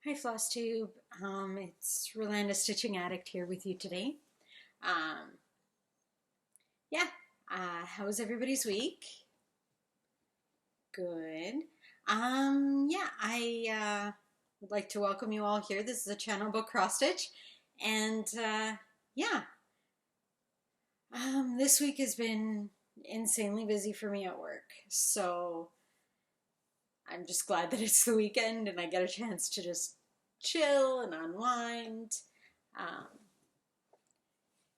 Hi FlossTube, it's Rolanda Stitching Addict here with you today. Um, yeah, how was everybody's week? Good. I would like to welcome you all here. This is a channel about cross stitch, and yeah, this week has been insanely busy for me at work. So I'm just glad that it's the weekend and I get a chance to just chill and unwind. Um,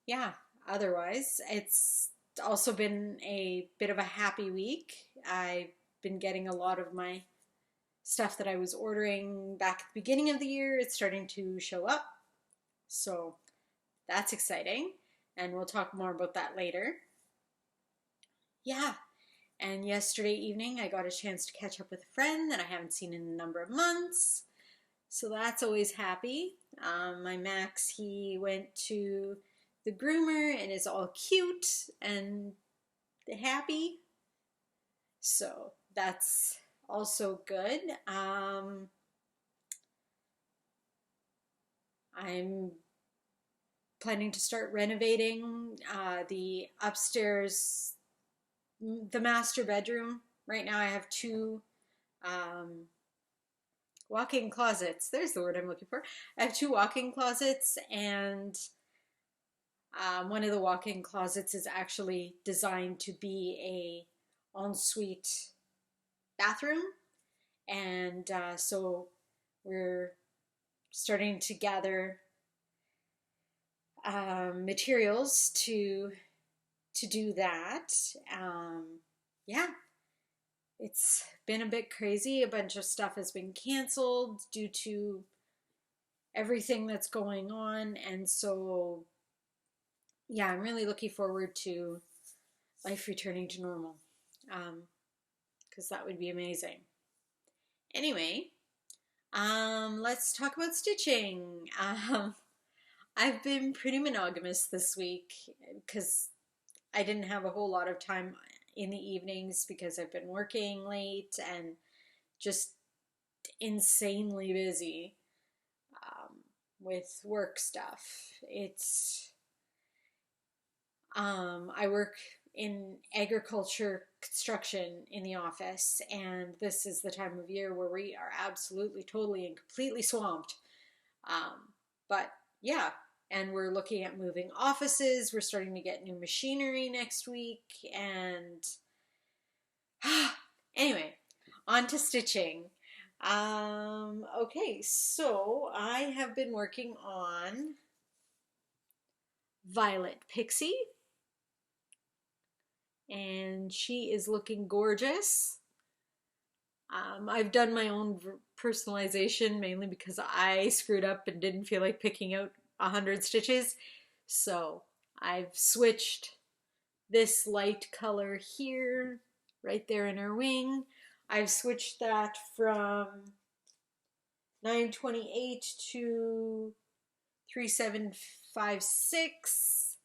yeah, otherwise, it's also been a bit of a happy week. I've been getting a lot of my stuff that I was ordering back at the beginning of the year. It's starting to show up. So that's exciting. And we'll talk more about that later. Yeah. And yesterday evening, I got a chance to catch up with a friend that I haven't seen in a number of months. So that's always happy. My Max, he went to the groomer and is all cute and happy. So that's also good. I'm planning to start renovating the upstairs, the master bedroom. Right now I have two walk-in closets. There's the word I'm looking for. I have two walk-in closets, and one of the walk-in closets is actually designed to be a ensuite bathroom, and so we're starting to gather materials to do that. Yeah, it's been a bit crazy. A bunch of stuff has been canceled due to everything that's going on, and so yeah, I'm really looking forward to life returning to normal, because that would be amazing. Anyway, let's talk about stitching. I've been pretty monogamous this week because I didn't have a whole lot of time in the evenings because I've been working late and just insanely busy with work stuff. I work in agriculture construction in the office, and this is the time of year where we are absolutely, totally, and completely swamped. But yeah, and we're looking at moving offices. We're starting to get new machinery next week, and anyway, on to stitching. Okay, so I have been working on Violet Pixie, and she is looking gorgeous. I've done my own personalization mainly because I screwed up and didn't feel like picking out 100 stitches. So I've switched this light color here, right there in her wing. I've switched that from 928 to 3756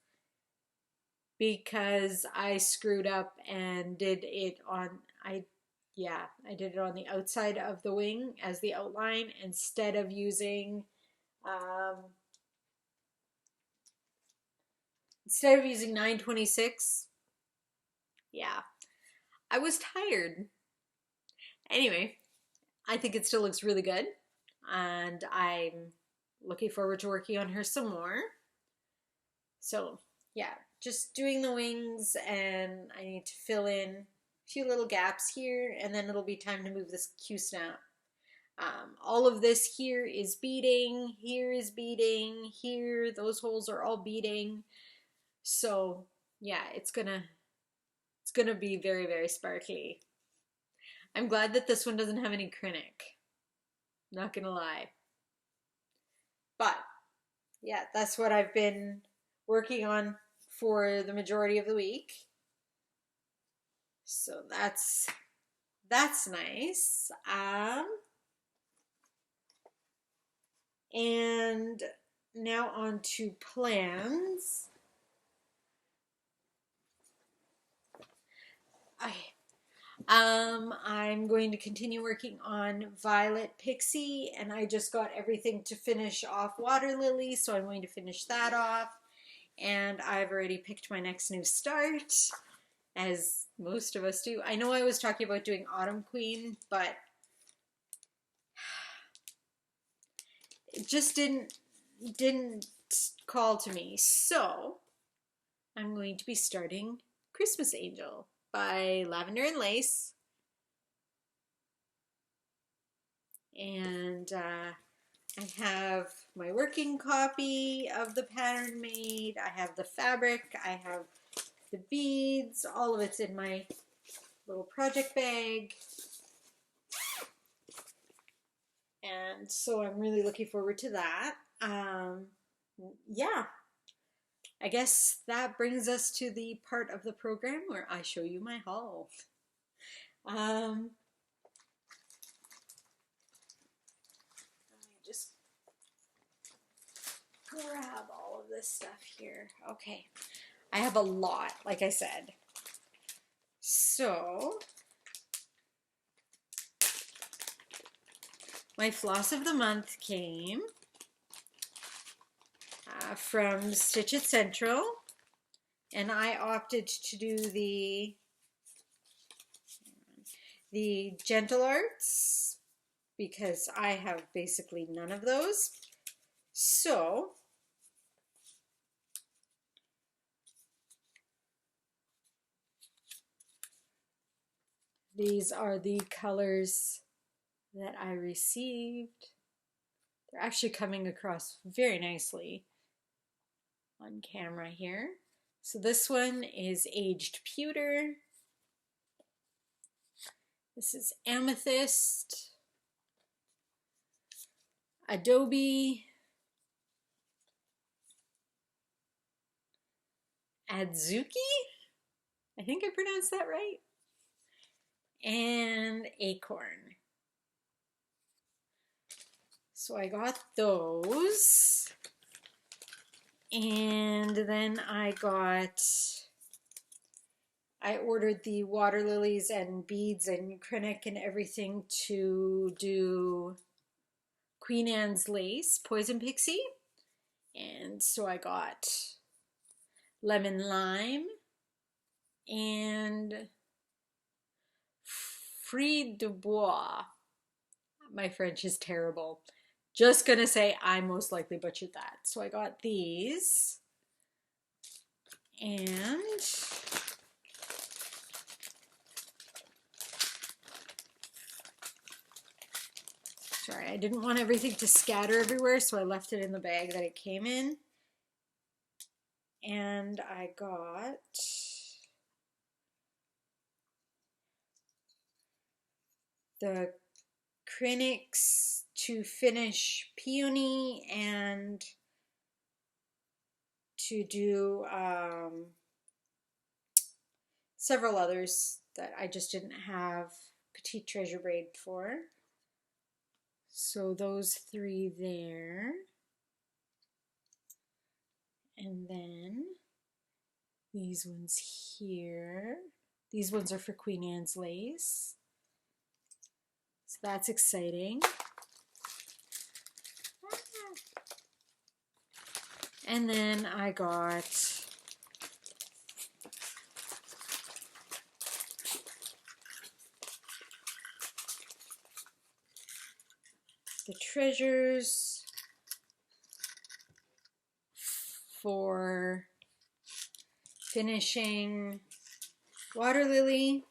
because I screwed up and did it on, I did it on the outside of the wing as the outline instead of using 926. Yeah, I was tired. Anyway, I think it still looks really good, and I'm looking forward to working on her some more. So yeah, just doing the wings, and I need to fill in a few little gaps here, and then it'll be time to move this Q-snap. All of this here is beading, here is beading, here, those holes are all beading. So yeah, it's gonna be very, very sparkly. I'm glad that this one doesn't have any Kreinik. Not gonna lie. But yeah, that's what I've been working on for the majority of the week. So that's nice. And now on to plans. I'm going to continue working on Violet Pixie, and I just got everything to finish off Water Lily, so I'm going to finish that off. And I've already picked my next new start, as most of us do. I know I was talking about doing Autumn Queen, but it just didn't call to me. So I'm going to be starting Christmas Angel by Lavender and Lace. And I have my working copy of the pattern made. I have the fabric. I have the beads. All of it's in my little project bag. And so I'm really looking forward to that. Yeah. I guess that brings us to the part of the program where I show you my haul. Let me just grab all of this stuff here. Okay. I have a lot, like I said. So, my floss of the month came from Stitch It Central, and I opted to do the Gentle Arts because I have basically none of those. So these are the colors that I received. They're actually coming across very nicely on camera here. So this one is Aged Pewter. This is Amethyst, Adobe, Adzuki, I think I pronounced that right, and Acorn. So I got those, and then I ordered the water lilies and beads and Krennic and everything to do Queen Anne's Lace, Poison Pixie. And so I got Lemon Lime and Fruit de Bois. My French is terrible. Just gonna say I most likely butchered that. So I got these. And sorry, I didn't want everything to scatter everywhere, so I left it in the bag that it came in. And I got the Krennics to finish Peony and to do several others that I just didn't have Petite Treasure Braid for. So those three there. And then these ones here. These ones are for Queen Anne's Lace. So that's exciting. And then I got the treasures for finishing Water Lily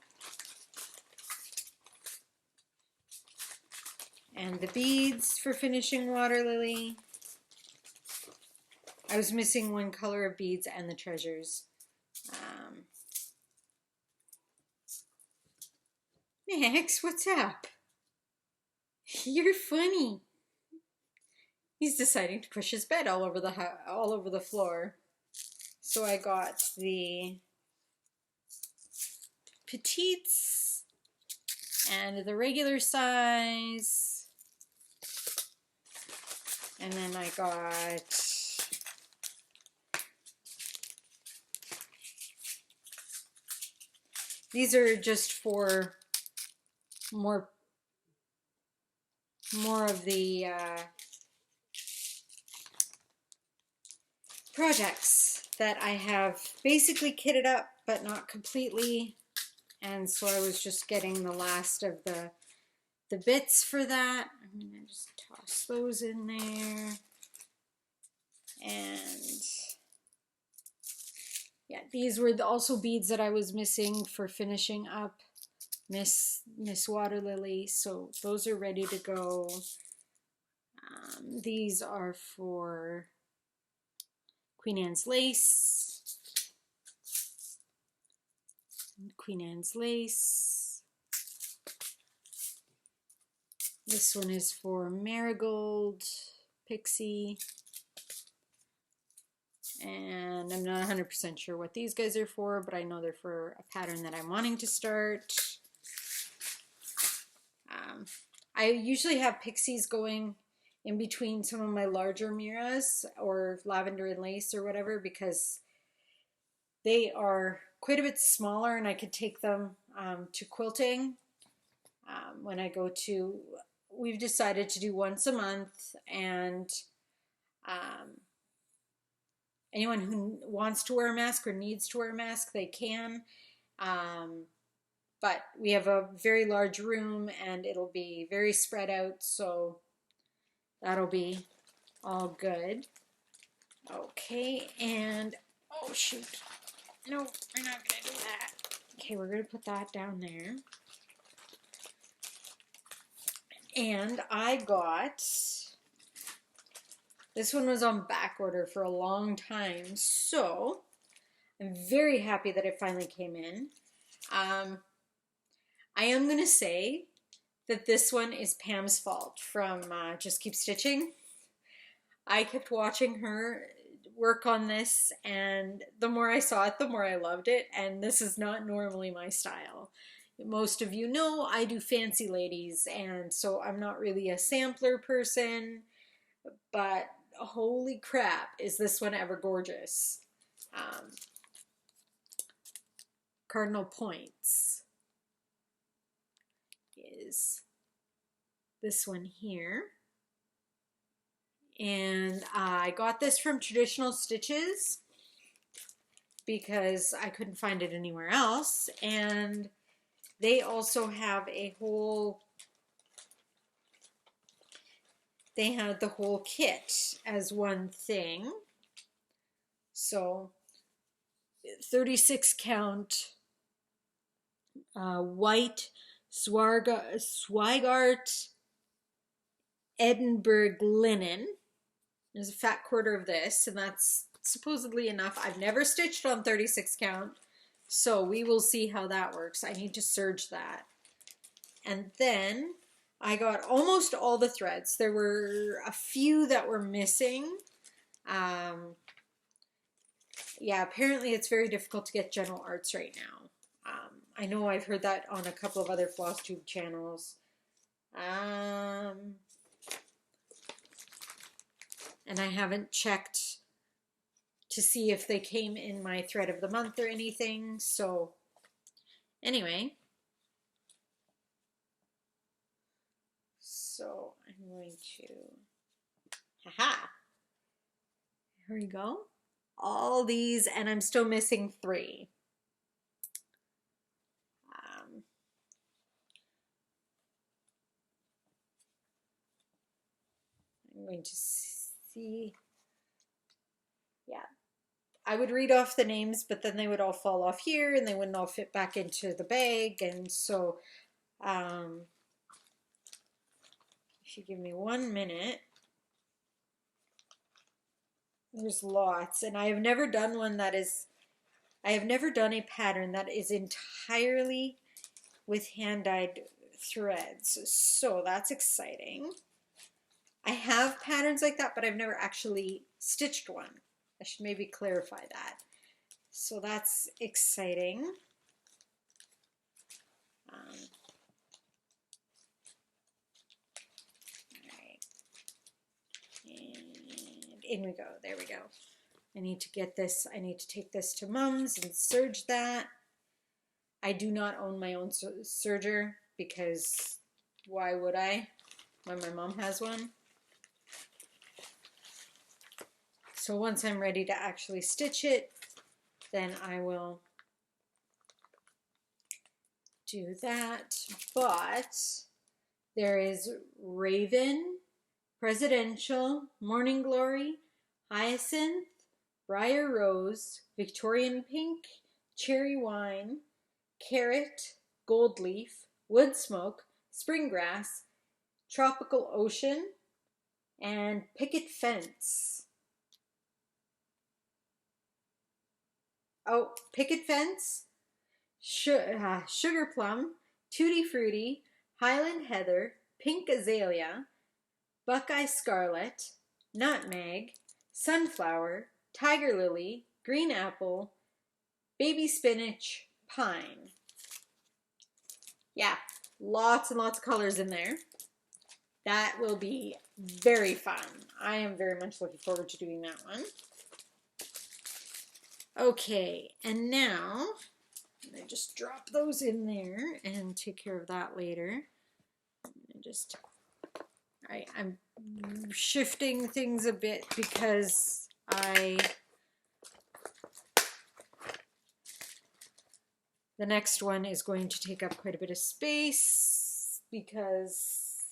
and the beads for finishing Water Lily. I was missing one color of beads and the treasures. Max, what's up? You're funny. He's deciding to push his bed all over the floor. So I got the petites and the regular size. And then I got these are just for more of the projects that I have basically kitted up, but not completely. And so I was just getting the last of the bits for that. I'm gonna just toss those in there. And yeah, these were also beads that I was missing for finishing up Miss Water Lily. So those are ready to go. These are for Queen Anne's lace. Queen Anne's lace. This one is for Marigold, Pixie. And I'm not 100% sure what these guys are for, but I know they're for a pattern that I'm wanting to start. I usually have Pixies going in between some of my larger Miras or Lavender and Lace or whatever, because they are quite a bit smaller and I could take them to quilting when I go to, we've decided to do once a month, and anyone who wants to wear a mask or needs to wear a mask, they can. But we have a very large room and it'll be very spread out, so that'll be all good. Okay, and oh shoot. No, we're not gonna do that. Okay, we're gonna put that down there. And I got, this one was on back order for a long time, so I'm very happy that it finally came in. I am going to say that this one is Pam's fault from Just Keep Stitching. I kept watching her work on this, and the more I saw it, the more I loved it, and this is not normally my style. Most of you know I do fancy ladies, and so I'm not really a sampler person, but holy crap, is this one ever gorgeous. Cardinal Points is this one here. And I got this from Traditional Stitches because I couldn't find it anywhere else. And they also have a whole, they had the whole kit as one thing. So 36 count white Swigart Edinburgh linen. There's a fat quarter of this, and that's supposedly enough. I've never stitched on 36 count, so we will see how that works. I need to serge that. And then I got almost all the threads. There were a few that were missing. Yeah, apparently it's very difficult to get General Arts right now. I know I've heard that on a couple of other FlossTube channels. And I haven't checked to see if they came in my thread of the month or anything. So anyway, so I'm going to, haha, here we go. All these, and I'm still missing 3. I'm going to see, yeah, I would read off the names, but then they would all fall off here and they wouldn't all fit back into the bag. And so if you give me 1 minute, there's lots. And I have never done one that is, I have never done a pattern that is entirely with hand-dyed threads. So that's exciting. I have patterns like that, but I've never actually stitched one. I should maybe clarify that. So that's exciting. All right. And in we go. There we go. I need to get this. I need to take this to Mom's and serge that. I do not own my own serger because why would I when my mom has one? So once I'm ready to actually stitch it, then I will do that. But there is Raven, Presidential, Morning Glory, Hyacinth, Briar Rose, Victorian Pink, Cherry Wine, Carrot, Gold Leaf, Wood Smoke, Spring Grass, Tropical Ocean, and Picket Fence. Oh, Picket Fence, Sugar Plum, Tutti Frutti, Highland Heather, Pink Azalea, Buckeye Scarlet, Nutmeg, Sunflower, Tiger Lily, Green Apple, Baby Spinach, Pine. Yeah, lots and lots of colors in there. That will be very fun. I am very much looking forward to doing that one. Okay, and now I'm going to just drop those in there and take care of that later. I'm shifting things a bit because the next one is going to take up quite a bit of space because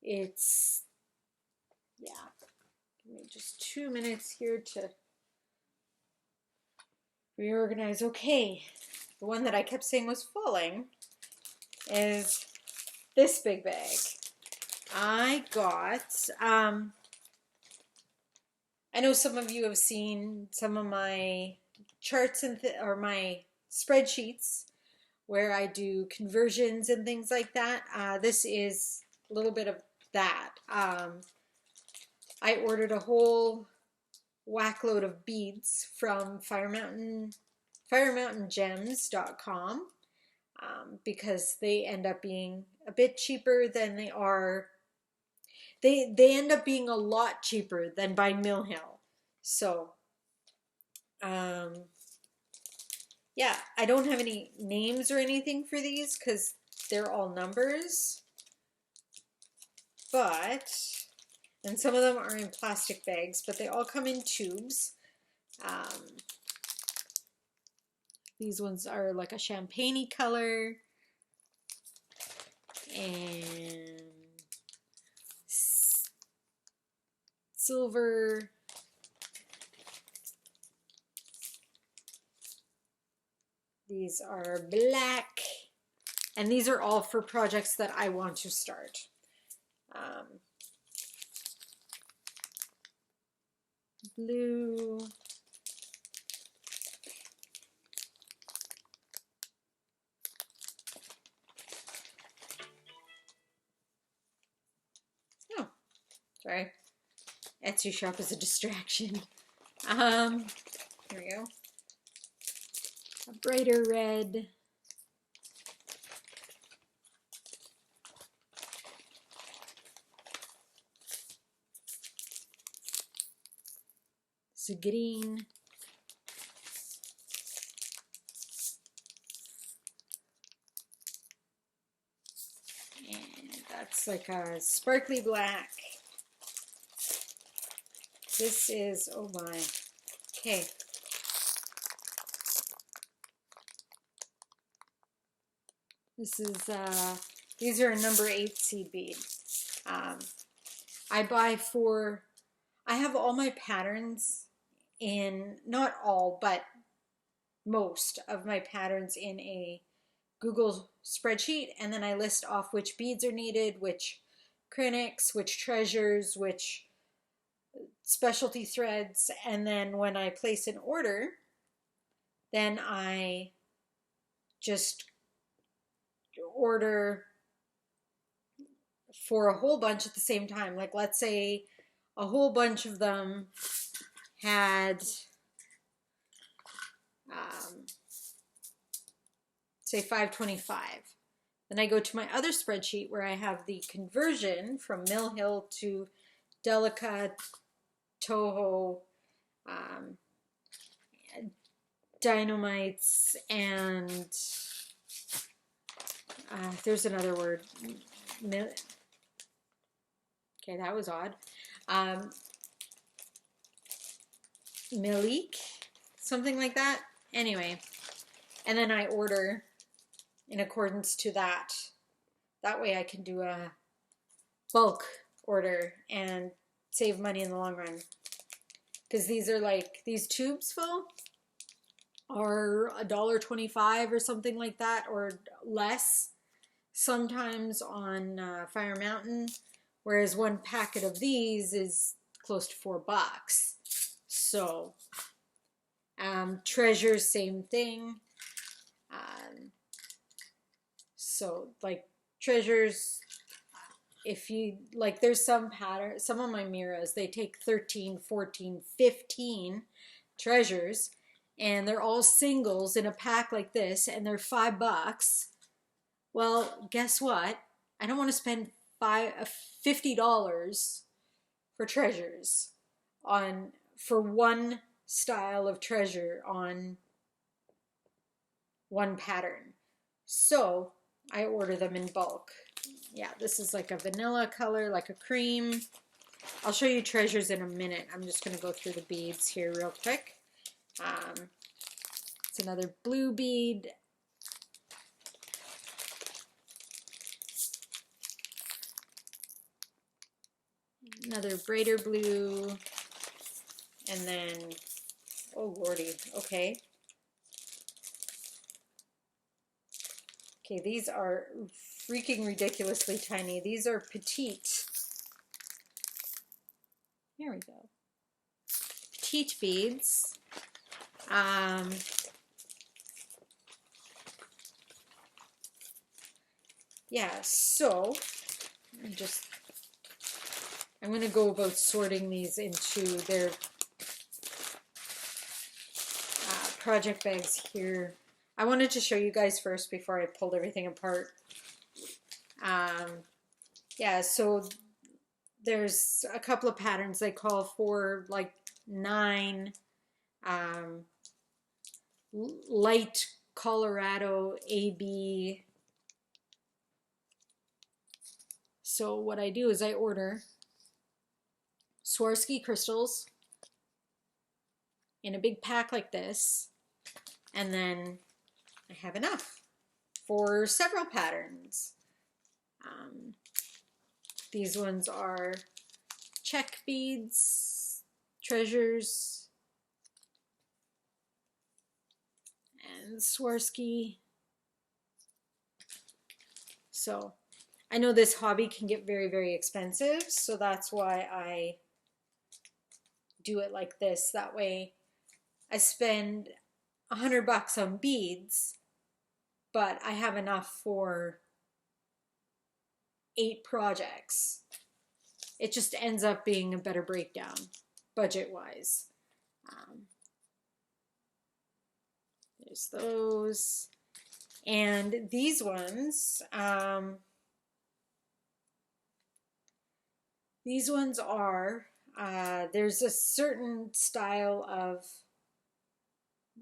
it's, yeah, give me just 2 minutes here to reorganize. Okay, the one that I kept saying was falling is this big bag. I got, I know some of you have seen some of my charts and or my spreadsheets where I do conversions and things like that. This is a little bit of that. I ordered a whole whack load of beads from firemountaingems.com because they end up being a bit cheaper than they are. They end up being a lot cheaper than buying Mill Hill. So, yeah, I don't have any names or anything for these because they're all numbers. But, and some of them are in plastic bags, but they all come in tubes. These ones are like a champagne-y color. And silver. These are black. And these are all for projects that I want to start. Blue. Oh, sorry. Etsy shop is a distraction. Here we go. A brighter red. It's a green. And that's like a sparkly black. This is, oh my, okay. This is, these are a number 8 seed bead. I have all my patterns in, not all, but most of my patterns in a Google spreadsheet, and then I list off which beads are needed, which Krennics, which treasures, which specialty threads, and then when I place an order, then I just order for a whole bunch at the same time. Like, let's say a whole bunch of them had say 525. Then I go to my other spreadsheet where I have the conversion from Mill Hill to Delica, Toho, Dynamites, and There's another word. Okay, that was odd. Milik, something like that. Anyway, and then I order in accordance to that. That way I can do a bulk order and save money in the long run. Because these are like, these tubes full are $1.25 or something like that, or less sometimes on Fire Mountain, whereas one packet of these is close to $4. So Treasures, same thing. So like Treasures, if you like, there's some pattern, some of my Miras, they take 13, 14, 15 treasures, and they're all singles in a pack like this, and they're $5. Well, guess what? I don't want to spend $50 for treasures for one style of treasure on one pattern. So I order them in bulk. Yeah, this is like a vanilla color, like a cream. I'll show you treasures in a minute. I'm just going to go through the beads here real quick. It's another blue bead. Another brighter blue. And then, oh lordy, okay. Okay, these are freaking ridiculously tiny. These are petite. Here we go. Petite beads. Yeah, so I'm going to go about sorting these into their project bags here. I wanted to show you guys first before I pulled everything apart. Yeah, so there's a couple of patterns they call for, like 9 light Colorado AB. So what I do is I order Swarovski crystals in a big pack like this, and then I have enough for several patterns. These ones are check beads, treasures, and Swarovski. So I know this hobby can get very, very expensive, so that's why I do it like this. That way I spend $100 on beads, but I have enough for 8 projects. It just ends up being a better breakdown budget-wise. There's those. And these ones, are, there's a certain style of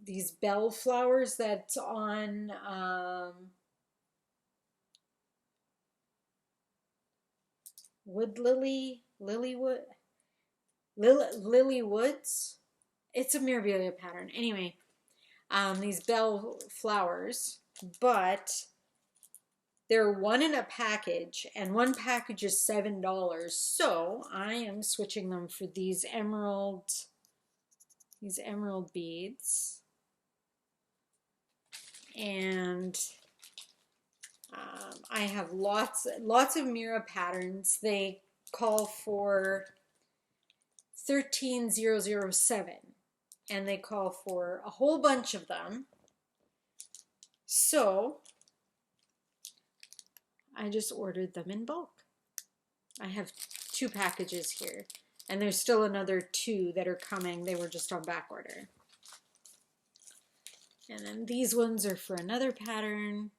these bell flowers that's on Lily Woods. It's a Mirabilia pattern. Anyway, these bell flowers, but they're 1 in a package, and 1 package is $7. So I am switching them for these emerald beads. And I have lots of Mira patterns. They call for 13007, and they call for a whole bunch of them. So I just ordered them in bulk. I have 2 packages here, and there's still another 2 that are coming. They were just on back order. And then these ones are for another pattern.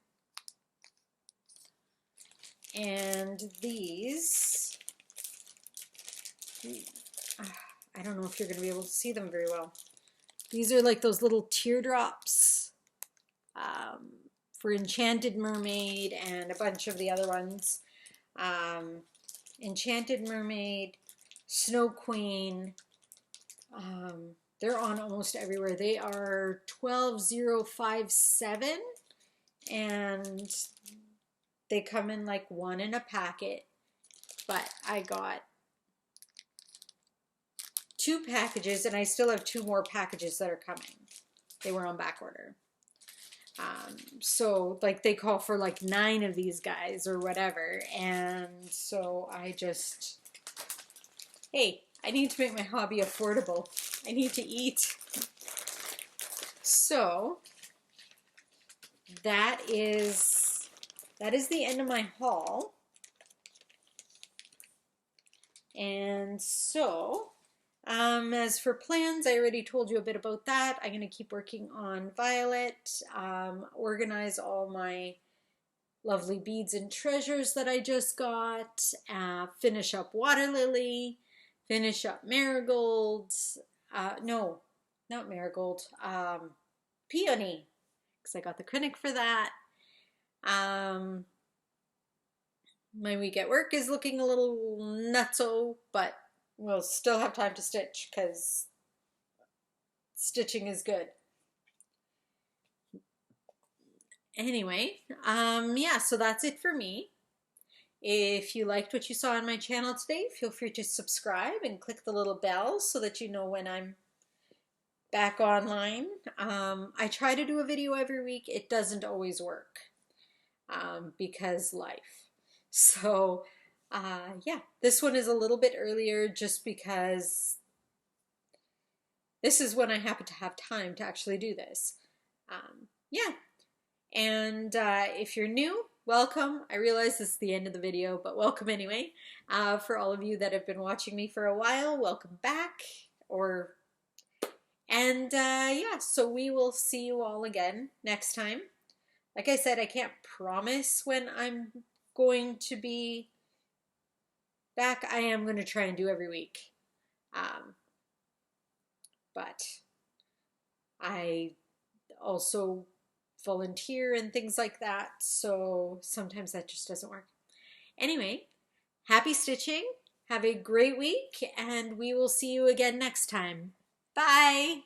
And these, I don't know if you're going to be able to see them very well. These are like those little teardrops for Enchanted Mermaid and a bunch of the other ones. Enchanted Mermaid, Snow Queen, they're on almost everywhere. They are 12057 and they come in like one in a packet, but I got 2 packages and I still have 2 more packages that are coming. They were on back order. So like they call for like 9 of these guys or whatever. And so I just, hey, I need to make my hobby affordable. I need to eat. So that is the end of my haul. And so, as for plans, I already told you a bit about that. I'm going to keep working on Violet, organize all my lovely beads and treasures that I just got, finish up Water Lily, finish up Marigold, no, not Marigold, Peony, because I got the Krennic for that. My week at work is looking a little nutso, but we'll still have time to stitch because stitching is good. Anyway, yeah, so that's it for me. If you liked what you saw on my channel today, feel free to subscribe and click the little bell so that you know when I'm back online. I try to do a video every week. It doesn't always work because life. So, yeah, this one is a little bit earlier just because this is when I happen to have time to actually do this. Yeah, and if you're new, welcome. I realize this is the end of the video, but welcome anyway. For all of you that have been watching me for a while, welcome back. Yeah, so we will see you all again next time. Like I said, I can't promise when I'm going to be back. I am going to try and do every week. But I also volunteer and things like that, so sometimes that just doesn't work. Anyway, happy stitching. Have a great week, and we will see you again next time. Bye!